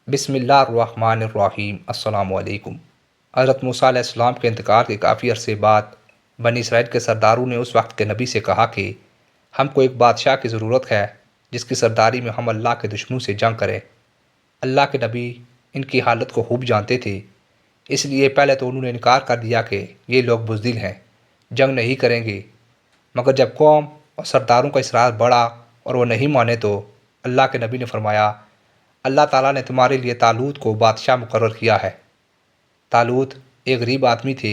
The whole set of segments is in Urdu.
بسم اللہ الرحمن الرحیم۔ السلام علیکم۔ حضرت موسیٰ علیہ السلام کے انتقال کے کافی عرصے بعد بنی اسرائیل کے سرداروں نے اس وقت کے نبی سے کہا کہ ہم کو ایک بادشاہ کی ضرورت ہے جس کی سرداری میں ہم اللہ کے دشمنوں سے جنگ کریں۔ اللہ کے نبی ان کی حالت کو خوب جانتے تھے، اس لیے پہلے تو انہوں نے انکار کر دیا کہ یہ لوگ بزدل ہیں، جنگ نہیں کریں گے۔ مگر جب قوم اور سرداروں کا اصرار بڑھا اور وہ نہیں مانے تو اللہ کے نبی نے فرمایا، اللہ تعالیٰ نے تمہارے لیے طالوت کو بادشاہ مقرر کیا ہے۔ طالوت ایک غریب آدمی تھے۔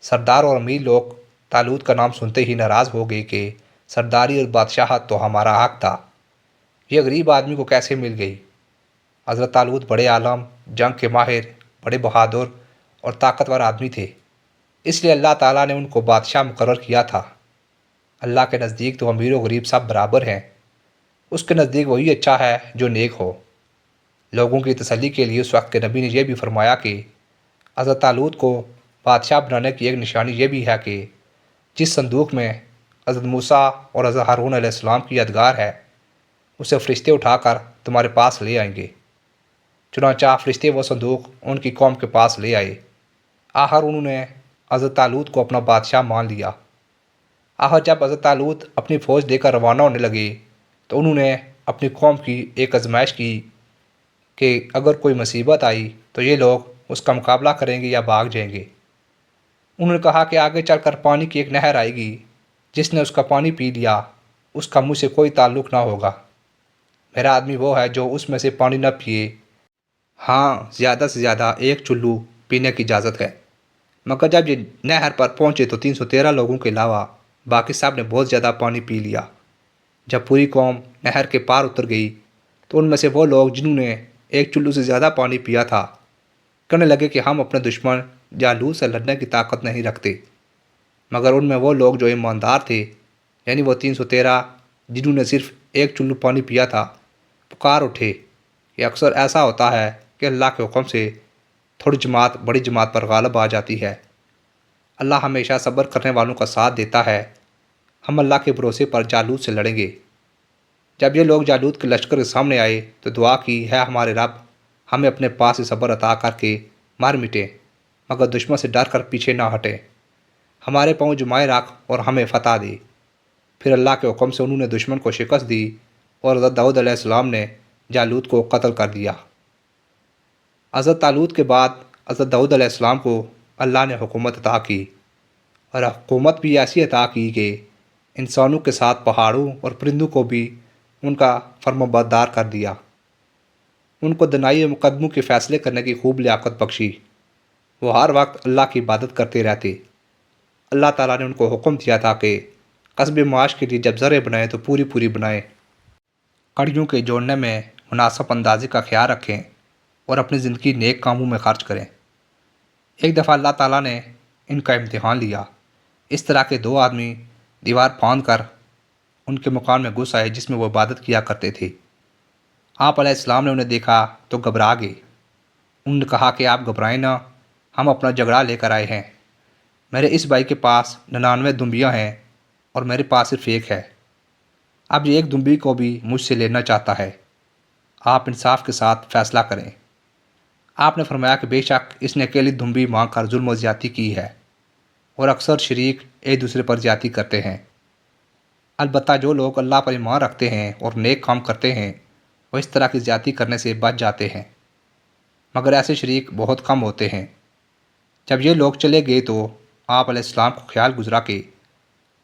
سردار اور امیر لوگ طالوت کا نام سنتے ہی ناراض ہو گئے کہ سرداری اور بادشاہت تو ہمارا حق تھا، یہ غریب آدمی کو کیسے مل گئی؟ حضرت طالوت بڑے عالم، جنگ کے ماہر، بڑے بہادر اور طاقتور آدمی تھے، اس لیے اللہ تعالیٰ نے ان کو بادشاہ مقرر کیا تھا۔ اللہ کے نزدیک تو امیر و غریب سب برابر ہیں، اس کے نزدیک وہی اچھا ہے جو نیک ہو۔ لوگوں کی تسلی کے لیے اس وقت کے نبی نے یہ بھی فرمایا کہ حضرت طالوت کو بادشاہ بنانے کی ایک نشانی یہ بھی ہے کہ جس صندوق میں حضرت موسیٰ اور حضرت ہارون علیہ السلام کی یادگار ہے، اسے فرشتے اٹھا کر تمہارے پاس لے آئیں گے۔ چنانچہ فرشتے وہ صندوق ان کی قوم کے پاس لے آئے۔ آخر انہوں نے حضرت طالوت کو اپنا بادشاہ مان لیا۔ آخر جب حضرت طالوت اپنی فوج لے کر روانہ ہونے لگے تو انہوں نے اپنی قوم کی ایک آزمائش کی کہ اگر کوئی مصیبت آئی تو یہ لوگ اس کا مقابلہ کریں گے یا بھاگ جائیں گے۔ انہوں نے کہا کہ آگے چل کر پانی کی ایک نہر آئے گی، جس نے اس کا پانی پی لیا اس کا مجھ سے کوئی تعلق نہ ہوگا۔ میرا آدمی وہ ہے جو اس میں سے پانی نہ پیے، ہاں زیادہ سے زیادہ ایک چلو پینے کی اجازت ہے۔ مگر جب یہ نہر پر پہنچے تو 313 لوگوں کے علاوہ باقی سب نے بہت زیادہ پانی پی لیا۔ جب پوری قوم نہر کے پار اتر گئی تو ان میں سے وہ لوگ جنہوں نے ایک چلو سے زیادہ پانی پیا تھا کہنے لگے کہ ہم اپنے دشمن جالوت سے لڑنے کی طاقت نہیں رکھتے۔ مگر ان میں وہ لوگ جو ایماندار تھے، یعنی وہ 313 جنہوں نے صرف ایک چلو پانی پیا تھا، پکار اٹھے کہ اکثر ایسا ہوتا ہے کہ اللہ کے حکم سے تھوڑی جماعت بڑی جماعت پر غالب آ جاتی ہے۔ اللہ ہمیشہ صبر کرنے والوں کا ساتھ دیتا ہے، ہم اللہ کے بھروسے پر جالوت سے لڑیں گے۔ جب یہ لوگ جالوت کے لشکر کے سامنے آئے تو دعا کی، ہے ہمارے رب، ہمیں اپنے پاس سے صبر عطا کر کے مار مٹیں، مگر دشمن سے ڈر کر پیچھے نہ ہٹیں، ہمارے پاؤں جمائے رکھ اور ہمیں فتح دے۔ پھر اللہ کے حکم سے انہوں نے دشمن کو شکست دی اور حضرت داؤد علیہ السلام نے جالوت کو قتل کر دیا۔ حضرت طالوت کے بعد حضرت داؤد علیہ السلام کو اللہ نے حکومت عطا کی، اور حکومت بھی ایسی عطا کی کہ انسانوں کے ساتھ پہاڑوں اور پرندوں کو بھی ان کا فرمانبردار کر دیا۔ ان کو دنائی مقدموں کے فیصلے کرنے کی خوب لیاقت بخشی۔ وہ ہر وقت اللہ کی عبادت کرتے رہتے۔ اللہ تعالیٰ نے ان کو حکم دیا تھا کہ قصب معاش کے لیے جب زرعیں بنائیں تو پوری پوری بنائیں، کڑیوں کے جوڑنے میں مناسب اندازے کا خیال رکھیں اور اپنی زندگی نیک کاموں میں خرچ کریں۔ ایک دفعہ اللہ تعالیٰ نے ان کا امتحان لیا۔ اس طرح کے 2 آدمی دیوار پھاند کر ان کے مکان میں گھس آئے جس میں وہ عبادت کیا کرتے تھے۔ آپ علیہ السلام نے انہیں دیکھا تو گھبرا گئے۔ انہوں نے کہا کہ آپ گھبرائیں نہ، ہم اپنا جھگڑا لے کر آئے ہیں۔ میرے اس بھائی کے پاس 99 دمبیاں ہیں اور میرے پاس صرف ایک ہے، اب یہ ایک دمبی کو بھی مجھ سے لینا چاہتا ہے، آپ انصاف کے ساتھ فیصلہ کریں۔ آپ نے فرمایا کہ بے شک اس نے اکیلی دمبی مانگ کر ظلم و زیادتی کی ہے، اور اکثر شریک ایک دوسرے پر زیادتی کرتے ہیں۔ البتہ جو لوگ اللہ پر ایمان رکھتے ہیں اور نیک کام کرتے ہیں وہ اس طرح کی زیادتی کرنے سے بچ جاتے ہیں، مگر ایسے شریک بہت کم ہوتے ہیں۔ جب یہ لوگ چلے گئے تو آپ علیہ السلام کو خیال گزرا کہ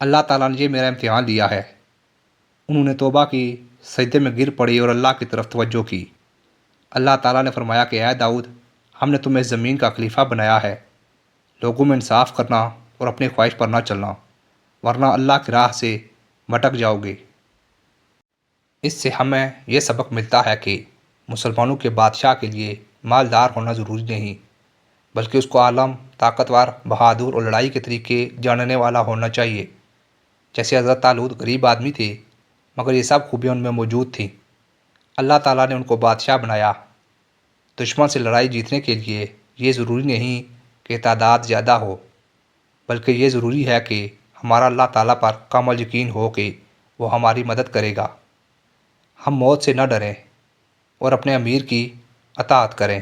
اللہ تعالیٰ نے یہ میرا امتحان لیا ہے۔ انہوں نے توبہ کی، سجدے میں گر پڑی اور اللہ کی طرف توجہ کی۔ اللہ تعالیٰ نے فرمایا کہ اے داؤد، ہم نے تمہیں زمین کا خلیفہ بنایا ہے، لوگوں میں انصاف کرنا اور اپنی خواہش پر نہ چلنا، ورنہ اللہ کی راہ سے بھٹک جاؤ گے۔ اس سے ہمیں یہ سبق ملتا ہے کہ مسلمانوں کے بادشاہ کے لیے مالدار ہونا ضروری نہیں، بلکہ اس کو عالم، طاقتور، بہادر اور لڑائی کے طریقے جاننے والا ہونا چاہیے۔ جیسے حضرت طالوت غریب آدمی تھے، مگر یہ سب خوبیاں ان میں موجود تھیں۔ اللہ تعالیٰ نے ان کو بادشاہ بنایا۔ دشمن سے لڑائی جیتنے کے لیے یہ ضروری نہیں کہ تعداد زیادہ ہو، بلکہ یہ ضروری ہے کہ ہمارا اللہ تعالیٰ پر کامل یقین ہو کہ وہ ہماری مدد کرے گا۔ ہم موت سے نہ ڈریں اور اپنے امیر کی اطاعت کریں۔